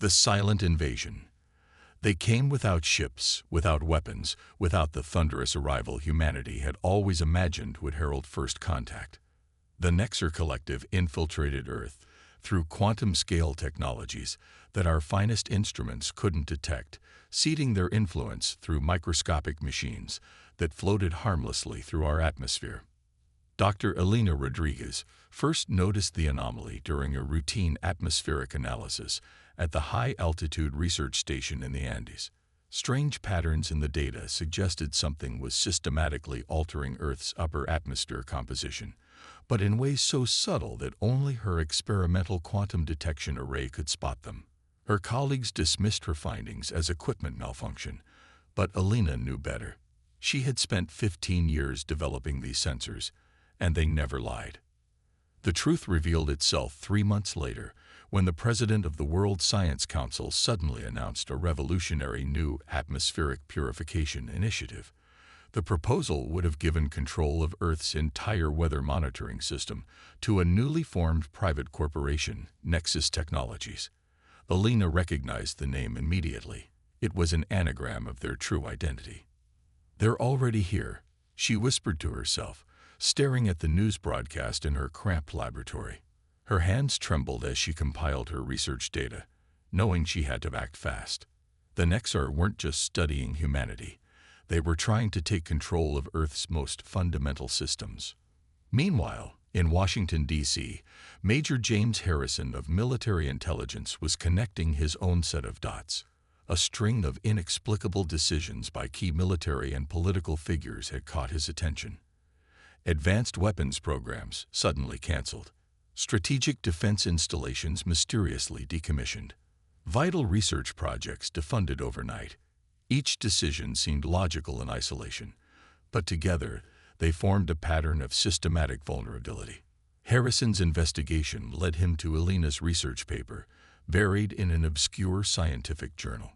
The silent invasion. They came without ships, without weapons, without the thunderous arrival humanity had always imagined would herald first contact. The Nexer Collective infiltrated Earth through quantum-scale technologies that our finest instruments couldn't detect, seeding their influence through microscopic machines that floated harmlessly through our atmosphere. Dr. Elena Rodriguez first noticed the anomaly during a routine atmospheric analysis at the high-altitude research station in the Andes. Strange patterns in the data suggested something was systematically altering Earth's upper atmosphere composition, but in ways so subtle that only her experimental quantum detection array could spot them. Her colleagues dismissed her findings as equipment malfunction, but Elena knew better. She had spent 15 years developing these sensors, and they never lied. The truth revealed itself 3 months later, when the president of the World Science Council suddenly announced a revolutionary new atmospheric purification initiative. The proposal would have given control of Earth's entire weather monitoring system to a newly formed private corporation, Nexus Technologies. Elena recognized the name immediately. It was an anagram of their true identity. "They're already here," she whispered to herself, staring at the news broadcast in her cramped laboratory. Her hands trembled as she compiled her research data, knowing she had to act fast. The Nexar weren't just studying humanity. They were trying to take control of Earth's most fundamental systems. Meanwhile, in Washington, D.C., Major James Harrison of military intelligence was connecting his own set of dots. A string of inexplicable decisions by key military and political figures had caught his attention. Advanced weapons programs suddenly canceled. Strategic defense installations mysteriously decommissioned. Vital research projects defunded overnight. Each decision seemed logical in isolation, but together they formed a pattern of systematic vulnerability. Harrison's investigation led him to Elena's research paper, buried in an obscure scientific journal.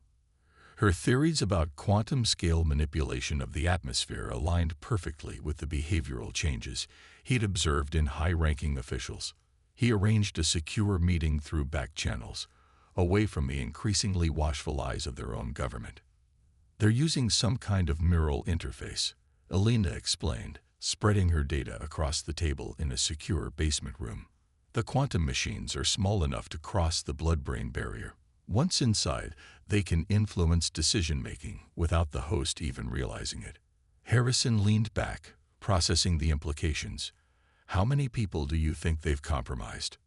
Her theories about quantum-scale manipulation of the atmosphere aligned perfectly with the behavioral changes he'd observed in high-ranking officials. He arranged a secure meeting through back channels, away from the increasingly watchful eyes of their own government. "They're using some kind of neural interface," Elena explained, spreading her data across the table in a secure basement room. "The quantum machines are small enough to cross the blood-brain barrier. Once inside, they can influence decision-making without the host even realizing it." Harrison leaned back, processing the implications. "How many people do you think they've compromised?"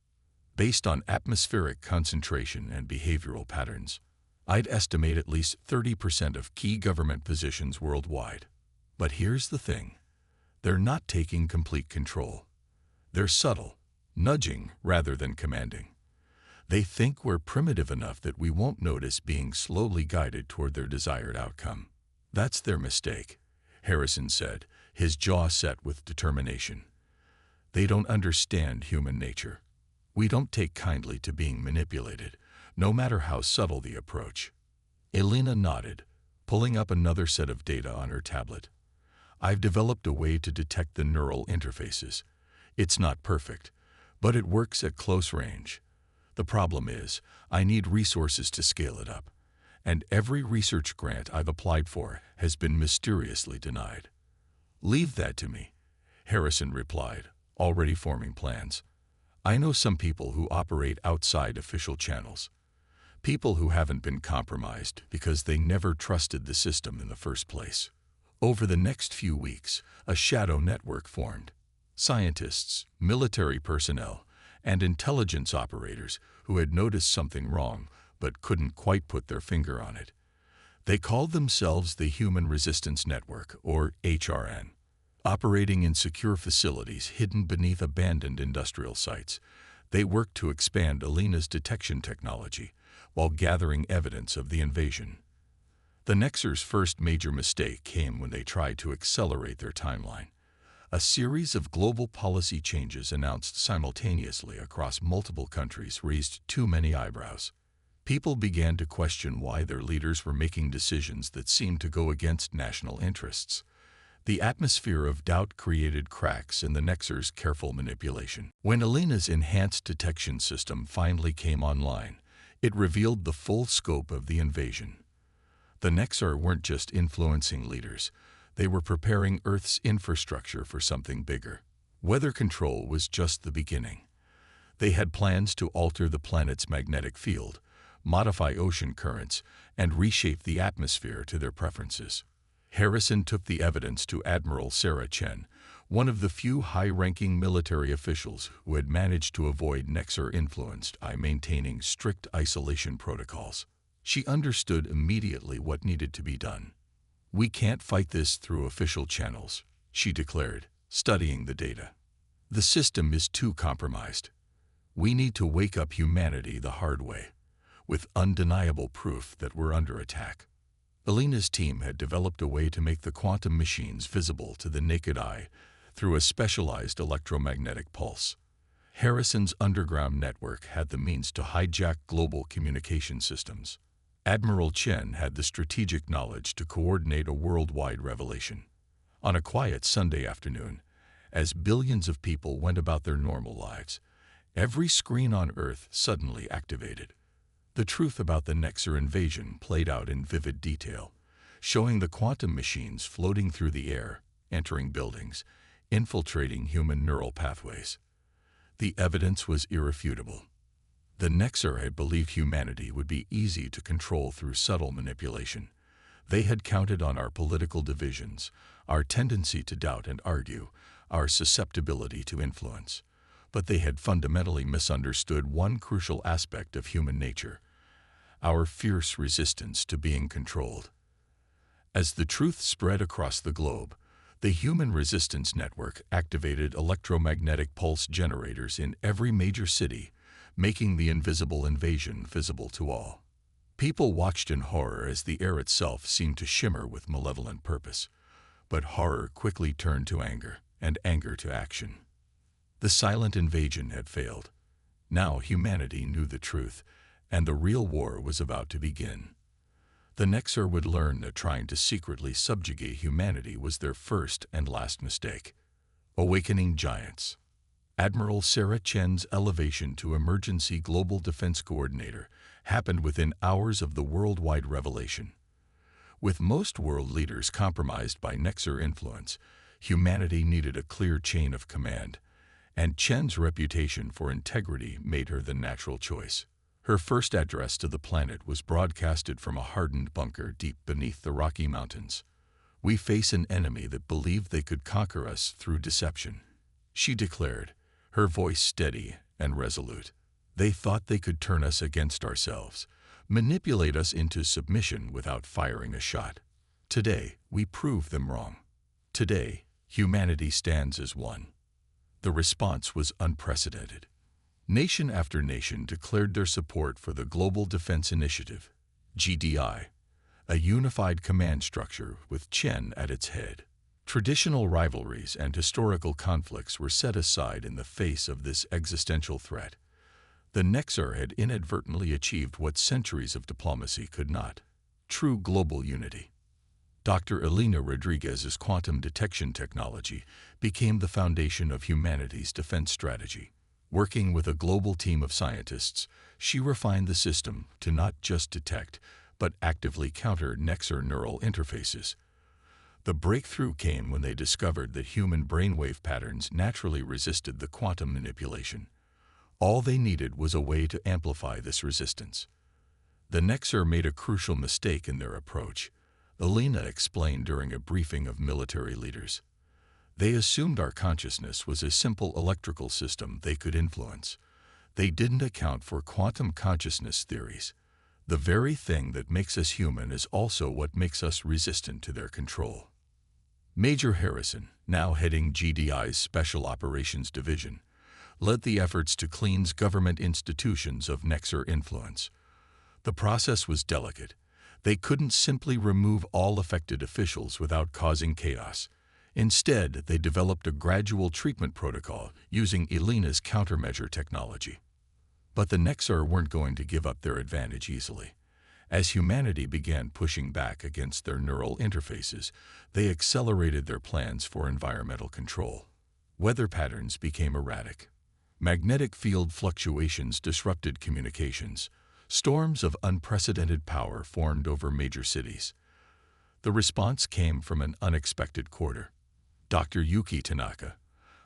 "Based on atmospheric concentration and behavioral patterns, I'd estimate at least 30% of key government positions worldwide. But here's the thing. They're not taking complete control. They're subtle, nudging rather than commanding. They think we're primitive enough that we won't notice being slowly guided toward their desired outcome. That's their mistake," Harrison said, his jaw set with determination. "They don't understand human nature. We don't take kindly to being manipulated, no matter how subtle the approach." Elena nodded, pulling up another set of data on her tablet. "I've developed a way to detect the neural interfaces. It's not perfect, but it works at close range. The problem is, I need resources to scale it up, and every research grant I've applied for has been mysteriously denied." "Leave that to me," Harrison replied, already forming plans. "I know some people who operate outside official channels. People who haven't been compromised because they never trusted the system in the first place." Over the next few weeks, a shadow network formed. Scientists, military personnel, and intelligence operators who had noticed something wrong but couldn't quite put their finger on it. They called themselves the Human Resistance Network, or HRN. Operating in secure facilities hidden beneath abandoned industrial sites, they worked to expand Elena's detection technology while gathering evidence of the invasion. The Nexers' first major mistake came when they tried to accelerate their timeline. A series of global policy changes announced simultaneously across multiple countries raised too many eyebrows. People began to question why their leaders were making decisions that seemed to go against national interests. The atmosphere of doubt created cracks in the Nexers' careful manipulation. When Elena's enhanced detection system finally came online, It revealed the full scope of the invasion. The Nexar weren't just influencing leaders, they were preparing Earth's infrastructure for something bigger. Weather control was just the beginning. They had plans to alter the planet's magnetic field, modify ocean currents, and reshape the atmosphere to their preferences. Harrison took the evidence to Admiral Sarah Chen, one of the few high-ranking military officials who had managed to avoid Nexar influence by maintaining strict isolation protocols. She understood immediately what needed to be done. "We can't fight this through official channels," she declared, studying the data. "The system is too compromised. We need to wake up humanity the hard way, with undeniable proof that we're under attack." Alina's team had developed a way to make the quantum machines visible to the naked eye through a specialized electromagnetic pulse. Harrison's underground network had the means to hijack global communication systems. Admiral Chen had the strategic knowledge to coordinate a worldwide revelation. On a quiet Sunday afternoon, as billions of people went about their normal lives, every screen on Earth suddenly activated. The truth about the Nexar invasion played out in vivid detail, showing the quantum machines floating through the air, entering buildings, infiltrating human neural pathways. The evidence was irrefutable. The Nexar had believed humanity would be easy to control through subtle manipulation. They had counted on our political divisions, our tendency to doubt and argue, our susceptibility to influence. But they had fundamentally misunderstood one crucial aspect of human nature: our fierce resistance to being controlled. As the truth spread across the globe, the Human Resistance Network activated electromagnetic pulse generators in every major city, making the invisible invasion visible to all. People watched in horror as the air itself seemed to shimmer with malevolent purpose. But horror quickly turned to anger, and anger to action. The silent invasion had failed. Now humanity knew the truth, and the real war was about to begin. The Nexar would learn that trying to secretly subjugate humanity was their first and last mistake. Awakening giants. Admiral Sarah Chen's elevation to Emergency Global Defense Coordinator happened within hours of the worldwide revelation. With most world leaders compromised by Nexar influence, humanity needed a clear chain of command, and Chen's reputation for integrity made her the natural choice. Her first address to the planet was broadcasted from a hardened bunker deep beneath the Rocky Mountains. "We face an enemy that believed they could conquer us through deception," she declared, her voice steady and resolute. "They thought they could turn us against ourselves, manipulate us into submission without firing a shot. Today, we prove them wrong. Today, humanity stands as one." The response was unprecedented. Nation after nation declared their support for the Global Defense Initiative, GDI, a unified command structure with Chen at its head. Traditional rivalries and historical conflicts were set aside in the face of this existential threat. The Nexar had inadvertently achieved what centuries of diplomacy could not: true global unity. Dr. Elena Rodriguez's quantum detection technology became the foundation of humanity's defense strategy. Working with a global team of scientists, she refined the system to not just detect, but actively counter Nexar neural interfaces. The breakthrough came when they discovered that human brainwave patterns naturally resisted the quantum manipulation. All they needed was a way to amplify this resistance. The Nexar made a crucial mistake in their approach, Elena explained during a briefing of military leaders. They assumed our consciousness was a simple electrical system they could influence. They didn't account for quantum consciousness theories. The very thing that makes us human is also what makes us resistant to their control. Major Harrison, now heading GDI's Special Operations Division, led the efforts to cleanse government institutions of Nexar influence. The process was delicate. They couldn't simply remove all affected officials without causing chaos. Instead, they developed a gradual treatment protocol using Elena's countermeasure technology. But the Nexar weren't going to give up their advantage easily. As humanity began pushing back against their neural interfaces, they accelerated their plans for environmental control. Weather patterns became erratic. Magnetic field fluctuations disrupted communications. Storms of unprecedented power formed over major cities. The response came from an unexpected quarter. Dr. Yuki Tanaka,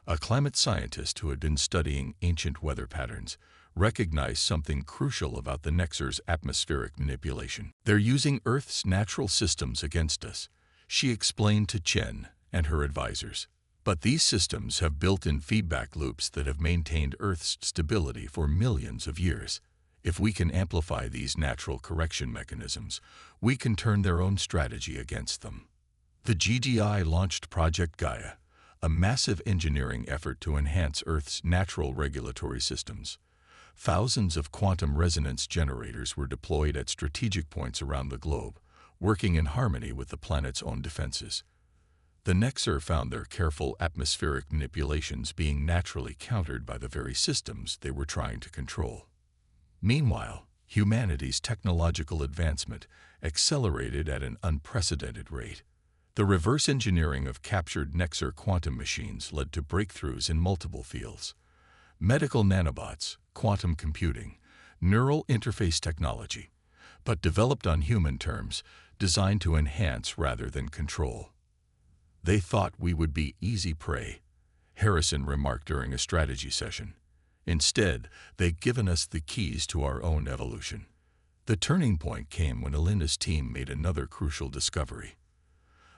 a climate scientist who had been studying ancient weather patterns, recognized something crucial about the Nexar's atmospheric manipulation. They're using Earth's natural systems against us, she explained to Chen and her advisors. But these systems have built-in feedback loops that have maintained Earth's stability for millions of years. If we can amplify these natural correction mechanisms, we can turn their own strategy against them. The GDI launched Project Gaia, a massive engineering effort to enhance Earth's natural regulatory systems. Thousands of quantum resonance generators were deployed at strategic points around the globe, working in harmony with the planet's own defenses. The Nexar found their careful atmospheric manipulations being naturally countered by the very systems they were trying to control. Meanwhile, humanity's technological advancement accelerated at an unprecedented rate. The reverse engineering of captured Nexar quantum machines led to breakthroughs in multiple fields: medical nanobots, quantum computing, neural interface technology, but developed on human terms, designed to enhance rather than control. They thought we would be easy prey, Harrison remarked during a strategy session. Instead, they've given us the keys to our own evolution. The turning point came when Alina's team made another crucial discovery.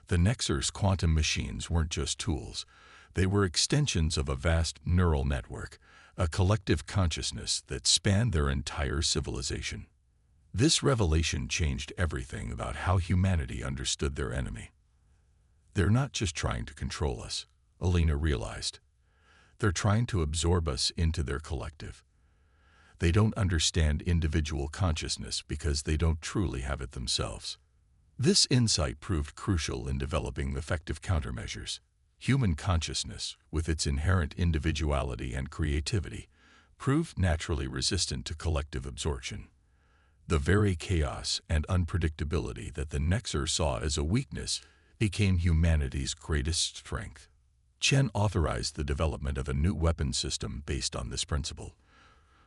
The Nexar's quantum machines weren't just tools. They were extensions of a vast neural network, a collective consciousness that spanned their entire civilization. This revelation changed everything about how humanity understood their enemy. They're not just trying to control us, Alina realized. They're trying to absorb us into their collective. They don't understand individual consciousness because they don't truly have it themselves. This insight proved crucial in developing effective countermeasures. Human consciousness, with its inherent individuality and creativity, proved naturally resistant to collective absorption. The very chaos and unpredictability that the Nexar saw as a weakness became humanity's greatest strength. Chen authorized the development of a new weapon system based on this principle.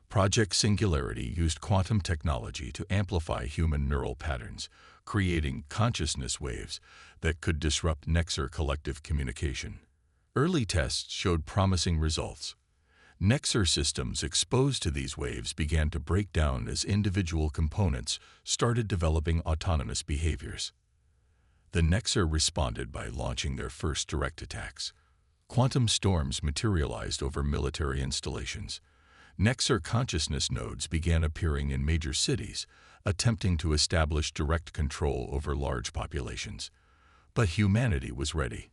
Project Singularity used quantum technology to amplify human neural patterns, creating consciousness waves that could disrupt Nexar collective communication. Early tests showed promising results. Nexar systems exposed to these waves began to break down as individual components started developing autonomous behaviors. The Nexar responded by launching their first direct attacks. Quantum storms materialized over military installations. Nexar consciousness nodes began appearing in major cities, attempting to establish direct control over large populations. But humanity was ready.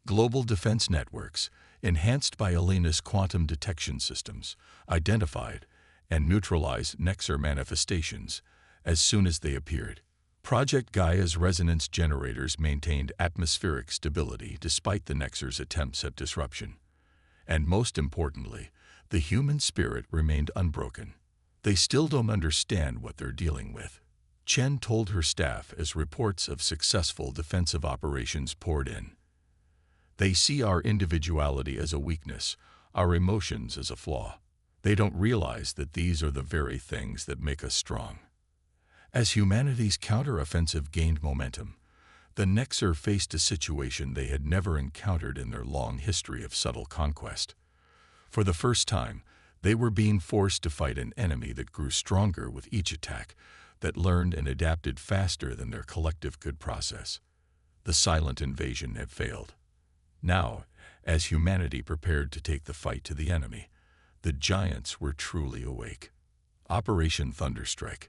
Global defense networks, enhanced by Alina's quantum detection systems, identified and neutralized Nexar manifestations as soon as they appeared. Project Gaia's resonance generators maintained atmospheric stability despite the Nexar's attempts at disruption. And most importantly, the human spirit remained unbroken. They still don't understand what they're dealing with, Chen told her staff as reports of successful defensive operations poured in. They see our individuality as a weakness, our emotions as a flaw. They don't realize that these are the very things that make us strong. As humanity's counteroffensive gained momentum, the Nexar faced a situation they had never encountered in their long history of subtle conquest. For the first time, they were being forced to fight an enemy that grew stronger with each attack, that learned and adapted faster than their collective could process. The silent invasion had failed. Now, as humanity prepared to take the fight to the enemy, the giants were truly awake. Operation Thunderstrike.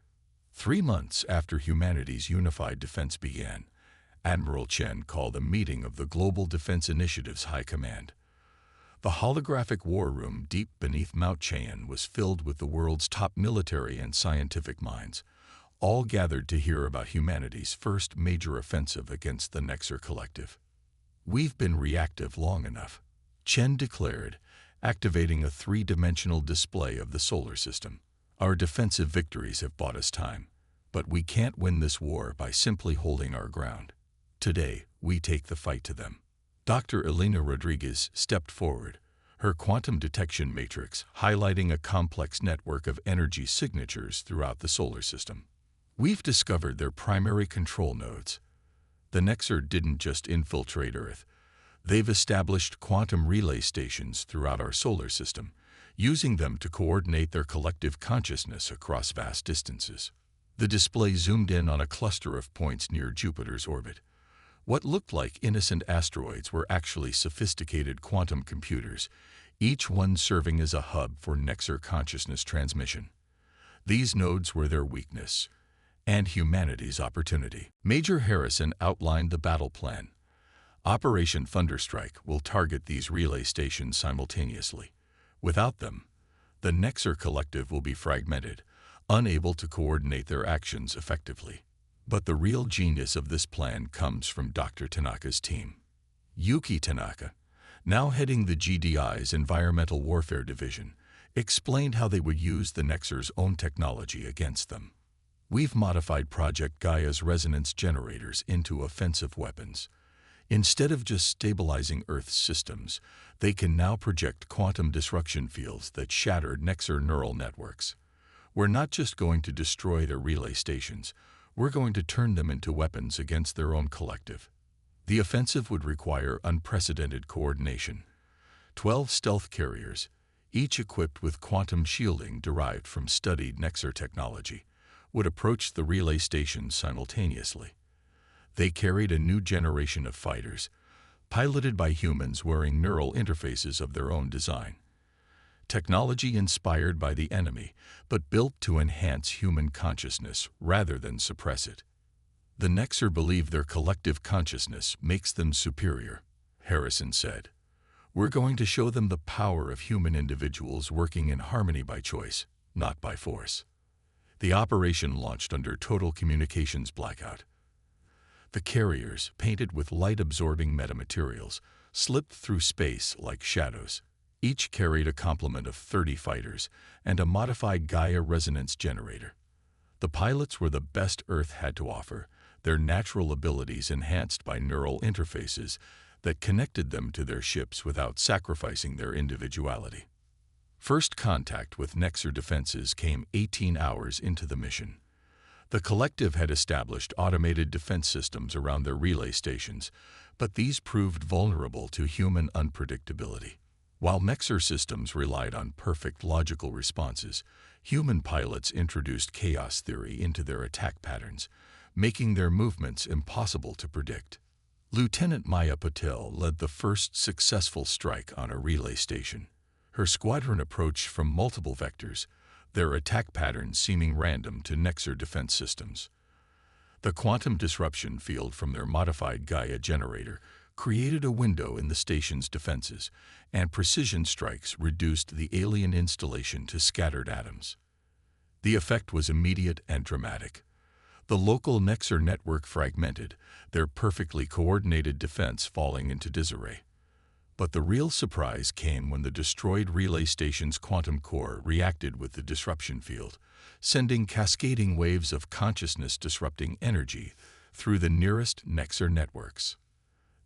3 months after humanity's unified defense began, Admiral Chen called a meeting of the Global Defense Initiative's High Command. The holographic war room deep beneath Mount Cheyenne was filled with the world's top military and scientific minds, all gathered to hear about humanity's first major offensive against the Nexar collective. "We've been reactive long enough," Chen declared, activating a 3-dimensional display of the solar system. "Our defensive victories have bought us time, but we can't win this war by simply holding our ground. Today, we take the fight to them." Dr. Elena Rodriguez stepped forward, her quantum detection matrix highlighting a complex network of energy signatures throughout the solar system. We've discovered their primary control nodes. The Nexer didn't just infiltrate Earth. They've established quantum relay stations throughout our solar system, using them to coordinate their collective consciousness across vast distances. The display zoomed in on a cluster of points near Jupiter's orbit. What looked like innocent asteroids were actually sophisticated quantum computers, each one serving as a hub for Nexer consciousness transmission. These nodes were their weakness and humanity's opportunity. Major Harrison outlined the battle plan. Operation Thunderstrike will target these relay stations simultaneously. Without them, the Nexer collective will be fragmented, unable to coordinate their actions effectively. But the real genius of this plan comes from Dr. Tanaka's team. Yuki Tanaka, now heading the GDI's Environmental Warfare Division, explained how they would use the Nexer's own technology against them. We've modified Project Gaia's resonance generators into offensive weapons. Instead of just stabilizing Earth's systems, they can now project quantum disruption fields that shatter Nexer neural networks. We're not just going to destroy their relay stations, we're going to turn them into weapons against their own collective. The offensive would require unprecedented coordination. 12 stealth carriers, each equipped with quantum shielding derived from studied Nexer technology, would approach the relay stations simultaneously. They carried a new generation of fighters, piloted by humans wearing neural interfaces of their own design. Technology inspired by the enemy, but built to enhance human consciousness rather than suppress it. The Nexer believe their collective consciousness makes them superior, Harrison said. We're going to show them the power of human individuals working in harmony by choice, not by force. The operation launched under total communications blackout. The carriers, painted with light-absorbing metamaterials, slipped through space like shadows. Each carried a complement of 30 fighters and a modified Gaia resonance generator. The pilots were the best Earth had to offer, their natural abilities enhanced by neural interfaces that connected them to their ships without sacrificing their individuality. First contact with Nexer defenses came 18 hours into the mission. The collective had established automated defense systems around their relay stations, but these proved vulnerable to human unpredictability. While Nexer systems relied on perfect logical responses, human pilots introduced chaos theory into their attack patterns, making their movements impossible to predict. Lieutenant Maya Patel led the first successful strike on a relay station. Her squadron approached from multiple vectors, their attack patterns seeming random to Nexer defense systems. The quantum disruption field from their modified Gaia generator created a window in the station's defenses, and precision strikes reduced the alien installation to scattered atoms. The effect was immediate and dramatic. The local Nexer network fragmented, their perfectly coordinated defense falling into disarray. But the real surprise came when the destroyed relay station's quantum core reacted with the disruption field, sending cascading waves of consciousness-disrupting energy through the nearest Nexer networks.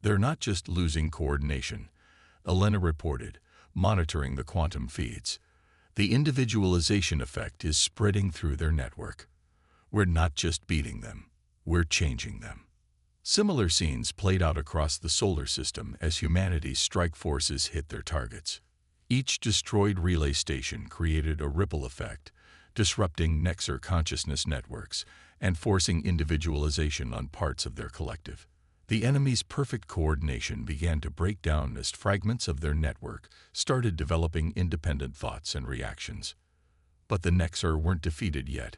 They're not just losing coordination, Elena reported, monitoring the quantum feeds. The individualization effect is spreading through their network. We're not just beating them, we're changing them. Similar scenes played out across the solar system as humanity's strike forces hit their targets. Each destroyed relay station created a ripple effect, disrupting Nexer consciousness networks and forcing individualization on parts of their collective. The enemy's perfect coordination began to break down as fragments of their network started developing independent thoughts and reactions. But the Nexer weren't defeated yet.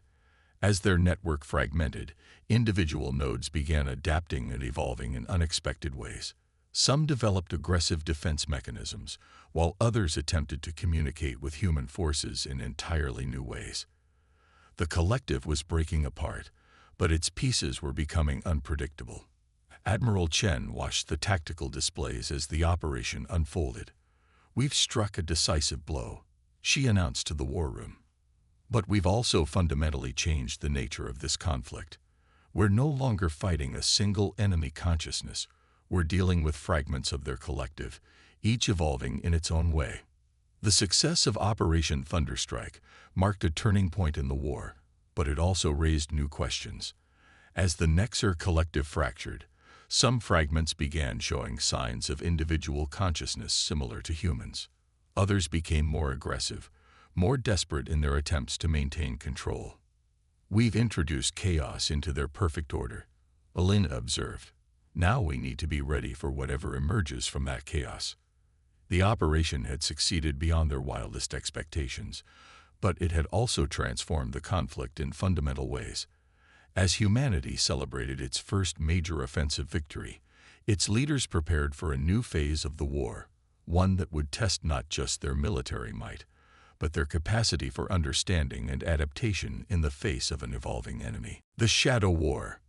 As their network fragmented, individual nodes began adapting and evolving in unexpected ways. Some developed aggressive defense mechanisms, while others attempted to communicate with human forces in entirely new ways. The collective was breaking apart, but its pieces were becoming unpredictable. Admiral Chen watched the tactical displays as the operation unfolded. "We've struck a decisive blow," she announced to the war room. "But we've also fundamentally changed the nature of this conflict. We're no longer fighting a single enemy consciousness. We're dealing with fragments of their collective, each evolving in its own way." The success of Operation Thunderstrike marked a turning point in the war, but it also raised new questions. As the Nexer collective fractured, some fragments began showing signs of individual consciousness similar to humans. Others became more aggressive, more desperate in their attempts to maintain control. "We've introduced chaos into their perfect order," Elena observed. "Now we need to be ready for whatever emerges from that chaos." The operation had succeeded beyond their wildest expectations, but it had also transformed the conflict in fundamental ways. As humanity celebrated its first major offensive victory, its leaders prepared for a new phase of the war, one that would test not just their military might, but their capacity for understanding and adaptation in the face of an evolving enemy. The Shadow War.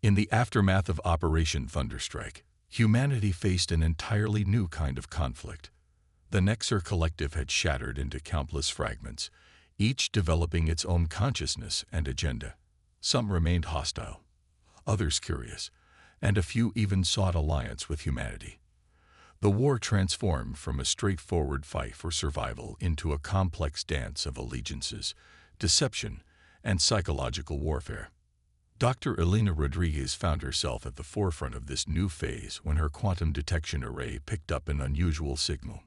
In the aftermath of Operation Thunderstrike, humanity faced an entirely new kind of conflict. The Nexer collective had shattered into countless fragments, each developing its own consciousness and agenda. Some remained hostile, others curious, and a few even sought alliance with humanity. The war transformed from a straightforward fight for survival into a complex dance of allegiances, deception, and psychological warfare. Dr. Elena Rodriguez found herself at the forefront of this new phase when her quantum detection array picked up an unusual signal.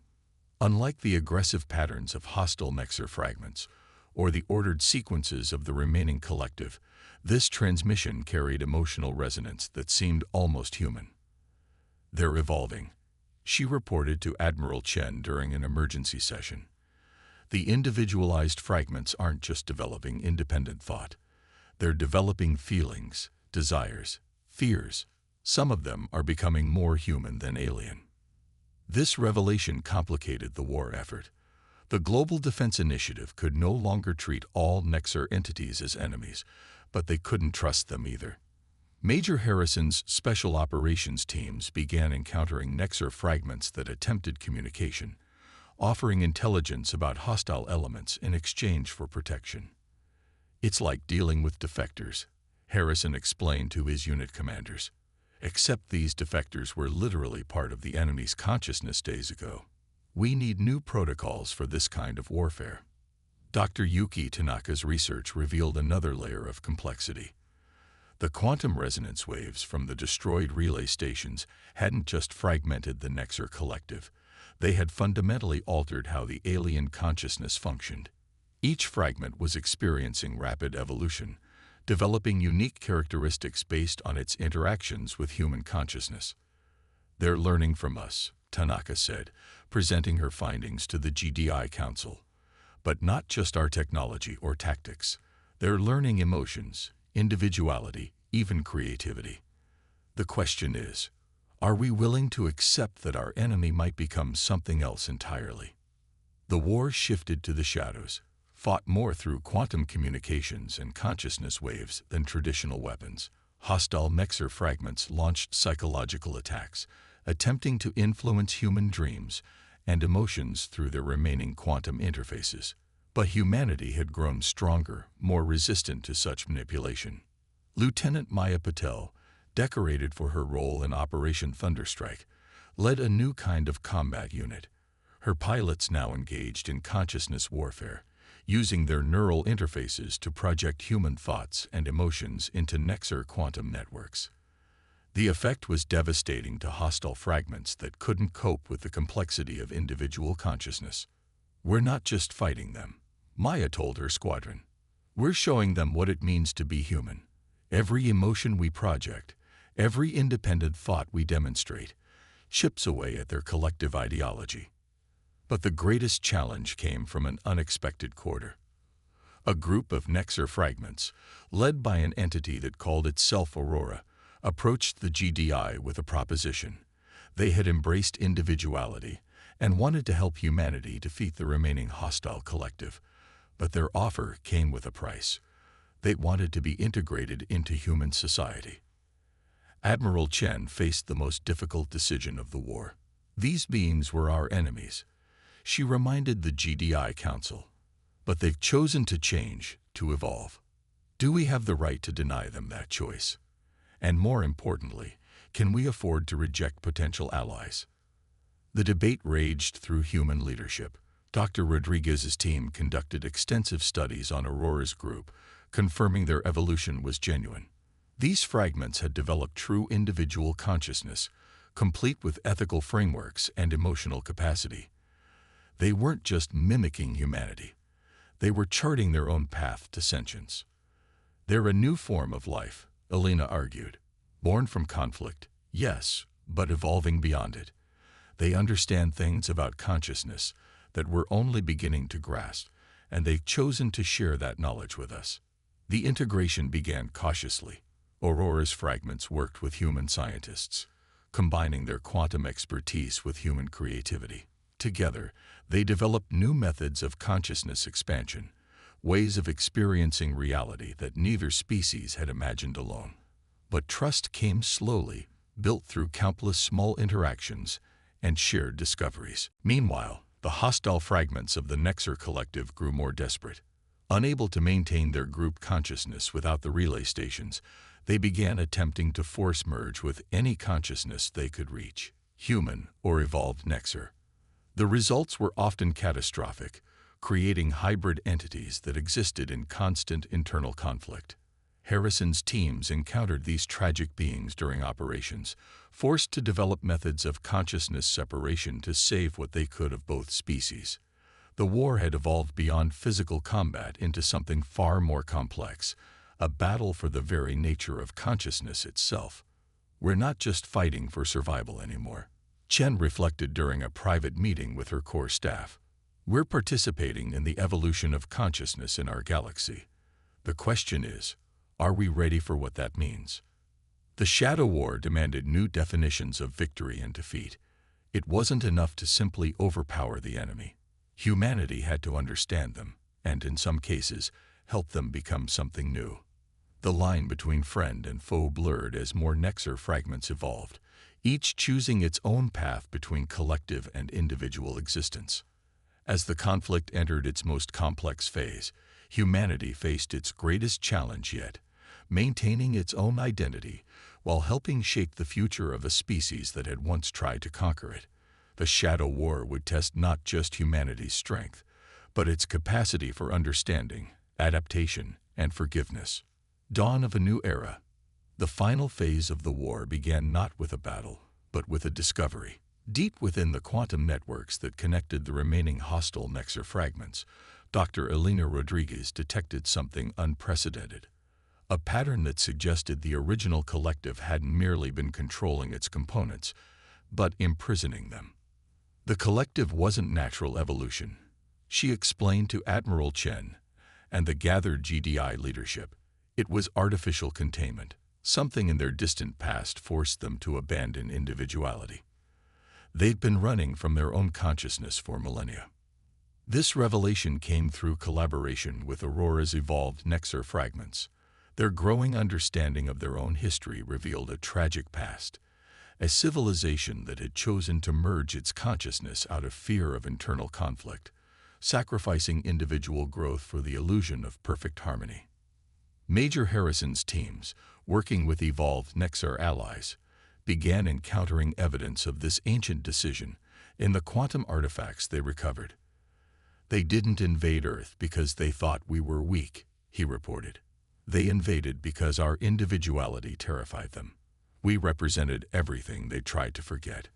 Unlike the aggressive patterns of hostile Nexer fragments, or the ordered sequences of the remaining collective, this transmission carried emotional resonance that seemed almost human. "They're evolving," she reported to Admiral Chen during an emergency session. "The individualized fragments aren't just developing independent thought. They're developing feelings, desires, fears. Some of them are becoming more human than alien." This revelation complicated the war effort. The Global Defense Initiative could no longer treat all Nexer entities as enemies, but they couldn't trust them either. Major Harrison's special operations teams began encountering Nexer fragments that attempted communication, offering intelligence about hostile elements in exchange for protection. "It's like dealing with defectors," Harrison explained to his unit commanders. "Except these defectors were literally part of the enemy's consciousness days ago. We need new protocols for this kind of warfare." Dr. Yuki Tanaka's research revealed another layer of complexity. The quantum resonance waves from the destroyed relay stations hadn't just fragmented the Nexer collective. They had fundamentally altered how the alien consciousness functioned. Each fragment was experiencing rapid evolution, developing unique characteristics based on its interactions with human consciousness. "They're learning from us," Tanaka said, presenting her findings to the GDI Council. "But not just our technology or tactics. They're learning emotions, individuality, even creativity. The question is, are we willing to accept that our enemy might become something else entirely?" The war shifted to the shadows, fought more through quantum communications and consciousness waves than traditional weapons. Hostile Nexer fragments launched psychological attacks, attempting to influence human dreams and emotions through their remaining quantum interfaces. But humanity had grown stronger, more resistant to such manipulation. Lieutenant Maya Patel, decorated for her role in Operation Thunderstrike, led a new kind of combat unit. Her pilots now engaged in consciousness warfare, using their neural interfaces to project human thoughts and emotions into Nexer quantum networks. The effect was devastating to hostile fragments that couldn't cope with the complexity of individual consciousness. "We're not just fighting them," Maya told her squadron. "We're showing them what it means to be human. Every emotion we project, every independent thought we demonstrate, chips away at their collective ideology." But the greatest challenge came from an unexpected quarter. A group of Nexer fragments, led by an entity that called itself Aurora, approached the GDI with a proposition. They had embraced individuality and wanted to help humanity defeat the remaining hostile collective. But their offer came with a price. They wanted to be integrated into human society. Admiral Chen faced the most difficult decision of the war. "These beings were our enemies," she reminded the GDI Council. "But they've chosen to change, to evolve. Do we have the right to deny them that choice? And more importantly, can we afford to reject potential allies?" The debate raged through human leadership. Dr. Rodriguez's team conducted extensive studies on Aurora's group, confirming their evolution was genuine. These fragments had developed true individual consciousness, complete with ethical frameworks and emotional capacity. They weren't just mimicking humanity. They were charting their own path to sentience. They're a new form of life, Elena argued. Born from conflict, yes, but evolving beyond it. They understand things about consciousness that we're only beginning to grasp, and they've chosen to share that knowledge with us. The integration began cautiously. Aurora's fragments worked with human scientists, combining their quantum expertise with human creativity. Together, they developed new methods of consciousness expansion, ways of experiencing reality that neither species had imagined alone. But trust came slowly, built through countless small interactions and shared discoveries. Meanwhile, the hostile fragments of the Nexer collective grew more desperate. Unable to maintain their group consciousness without the relay stations, they began attempting to force merge with any consciousness they could reach, human or evolved Nexer. The results were often catastrophic, creating hybrid entities that existed in constant internal conflict. Harrison's teams encountered these tragic beings during operations, forced to develop methods of consciousness separation to save what they could of both species. The war had evolved beyond physical combat into something far more complex, a battle for the very nature of consciousness itself. We're not just fighting for survival anymore, Chen reflected during a private meeting with her core staff. We're participating in the evolution of consciousness in our galaxy. The question is, are we ready for what that means? The Shadow War demanded new definitions of victory and defeat. It wasn't enough to simply overpower the enemy. Humanity had to understand them, and in some cases, help them become something new. The line between friend and foe blurred as more Nexer fragments evolved, each choosing its own path between collective and individual existence. As the conflict entered its most complex phase, humanity faced its greatest challenge yet, maintaining its own identity while helping shape the future of a species that had once tried to conquer it. The Shadow War would test not just humanity's strength, but its capacity for understanding, adaptation, and forgiveness. Dawn of a new era. The final phase of the war began not with a battle, but with a discovery. Deep within the quantum networks that connected the remaining hostile Nexer fragments, Dr. Elena Rodriguez detected something unprecedented. A pattern that suggested the original collective hadn't merely been controlling its components, but imprisoning them. The collective wasn't natural evolution, she explained to Admiral Chen and the gathered GDI leadership. It was artificial containment. Something in their distant past forced them to abandon individuality. They'd been running from their own consciousness for millennia. This revelation came through collaboration with Aurora's evolved Nexer fragments. Their growing understanding of their own history revealed a tragic past, a civilization that had chosen to merge its consciousness out of fear of internal conflict, sacrificing individual growth for the illusion of perfect harmony. Major Harrison's teams, working with evolved Nexer allies, began encountering evidence of this ancient decision in the quantum artifacts they recovered. They didn't invade Earth because they thought we were weak, he reported. They invaded because our individuality terrified them. We represented everything they tried to forget.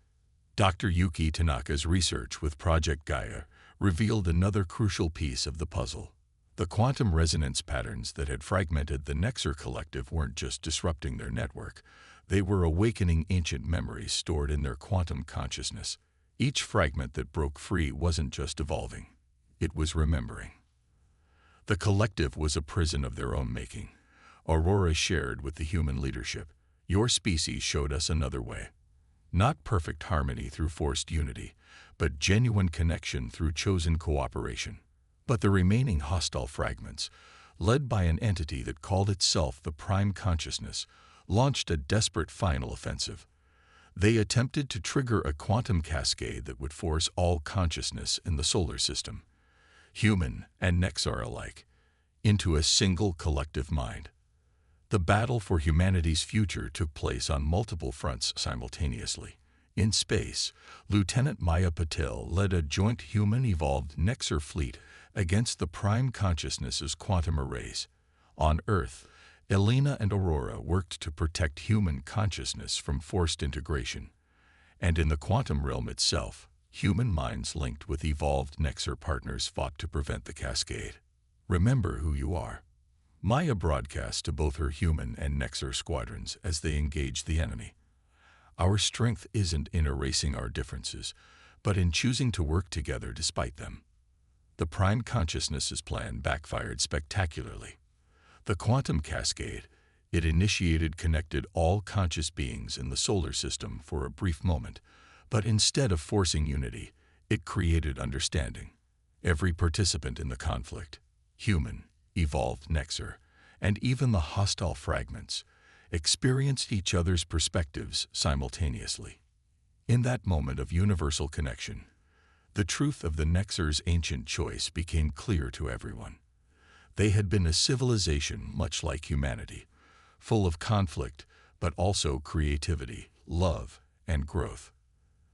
Dr. Yuki Tanaka's research with Project Gaia revealed another crucial piece of the puzzle. The quantum resonance patterns that had fragmented the Nexer collective weren't just disrupting their network, they were awakening ancient memories stored in their quantum consciousness. Each fragment that broke free wasn't just evolving, it was remembering. The collective was a prison of their own making. Aurora shared with the human leadership, your species showed us another way. Not perfect harmony through forced unity, but genuine connection through chosen cooperation. But the remaining hostile fragments, led by an entity that called itself the Prime Consciousness, launched a desperate final offensive. They attempted to trigger a quantum cascade that would force all consciousness in the solar system, human and Nexar alike, into a single collective mind. The battle for humanity's future took place on multiple fronts simultaneously. In space, Lieutenant Maya Patel led a joint human-evolved Nexar fleet against the prime consciousness's quantum arrays. On Earth, Elena and Aurora worked to protect human consciousness from forced integration. And in the quantum realm itself, human minds linked with evolved Nexar partners fought to prevent the cascade. Remember who you are. Maya broadcast to both her human and Nexar squadrons as they engaged the enemy. Our strength isn't in erasing our differences, but in choosing to work together despite them. The Prime Consciousness's plan backfired spectacularly. The quantum cascade, it initiated connected all conscious beings in the solar system for a brief moment, but instead of forcing unity, it created understanding. Every participant in the conflict, human, evolved Nexar, and even the hostile fragments, experienced each other's perspectives simultaneously. In that moment of universal connection, the truth of the Nexar's ancient choice became clear to everyone. They had been a civilization much like humanity, full of conflict, but also creativity, love, and growth.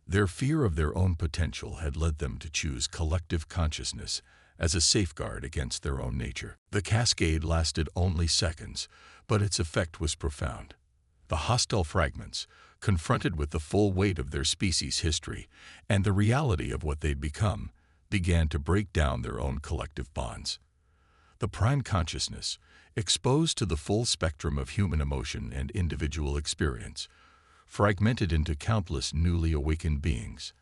Their fear of their own potential had led them to choose collective consciousness as a safeguard against their own nature. The cascade lasted only seconds, but its effect was profound. The hostile fragments, confronted with the full weight of their species' history and the reality of what they'd become, began to break down their own collective bonds. The prime consciousness, exposed to the full spectrum of human emotion and individual experience, fragmented into countless newly awakened beings.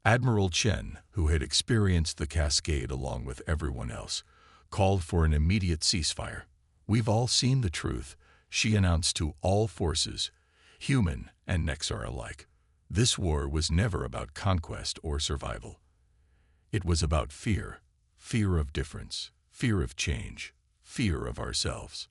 Admiral Chen, who had experienced the cascade along with everyone else, called for an immediate ceasefire. "We've all seen the truth," she announced to all forces, human and Nexar alike. This war was never about conquest or survival. It was about fear, fear of difference, fear of change, fear of ourselves.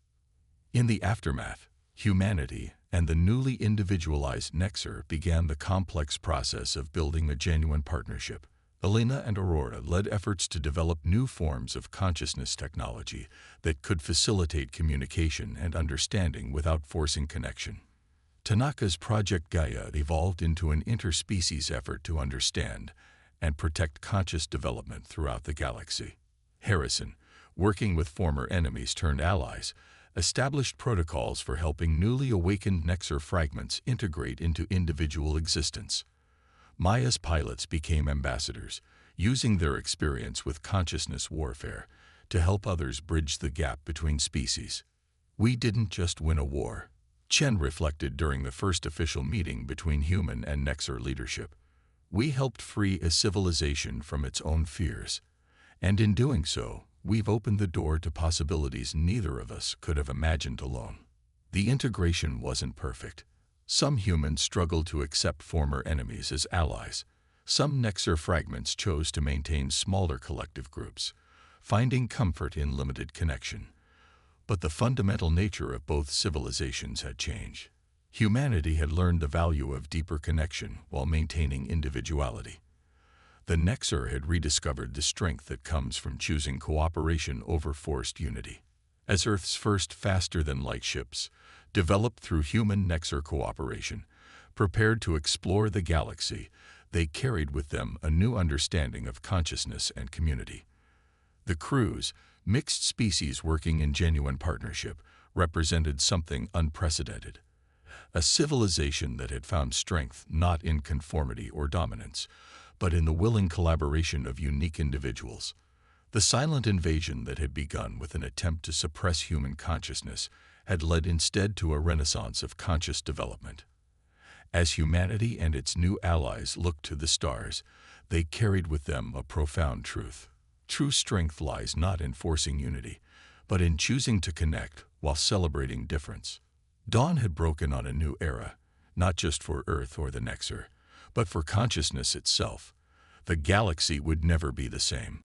In the aftermath, humanity and the newly individualized Nexar began the complex process of building a genuine partnership. Elena and Aurora led efforts to develop new forms of consciousness technology that could facilitate communication and understanding without forcing connection. Tanaka's Project Gaia evolved into an interspecies effort to understand and protect conscious development throughout the galaxy. Harrison, working with former enemies turned allies, established protocols for helping newly awakened Nexar fragments integrate into individual existence. Maya's pilots became ambassadors, using their experience with consciousness warfare to help others bridge the gap between species. "We didn't just win a war," Chen reflected during the first official meeting between human and Nexar leadership. "We helped free a civilization from its own fears, and in doing so, we've opened the door to possibilities neither of us could have imagined alone." The integration wasn't perfect. Some humans struggled to accept former enemies as allies. Some Nexar fragments chose to maintain smaller collective groups, finding comfort in limited connection. But the fundamental nature of both civilizations had changed. Humanity had learned the value of deeper connection while maintaining individuality. The Nexar had rediscovered the strength that comes from choosing cooperation over forced unity. As Earth's first faster-than-light ships, developed through human Nexar cooperation, prepared to explore the galaxy, they carried with them a new understanding of consciousness and community. The crews, mixed species working in genuine partnership, represented something unprecedented. A civilization that had found strength not in conformity or dominance, but in the willing collaboration of unique individuals. The silent invasion that had begun with an attempt to suppress human consciousness had led instead to a renaissance of conscious development. As humanity and its new allies looked to the stars, they carried with them a profound truth. True strength lies not in forcing unity, but in choosing to connect while celebrating difference. Dawn had broken on a new era, not just for Earth or the Nexar, but for consciousness itself. The galaxy would never be the same.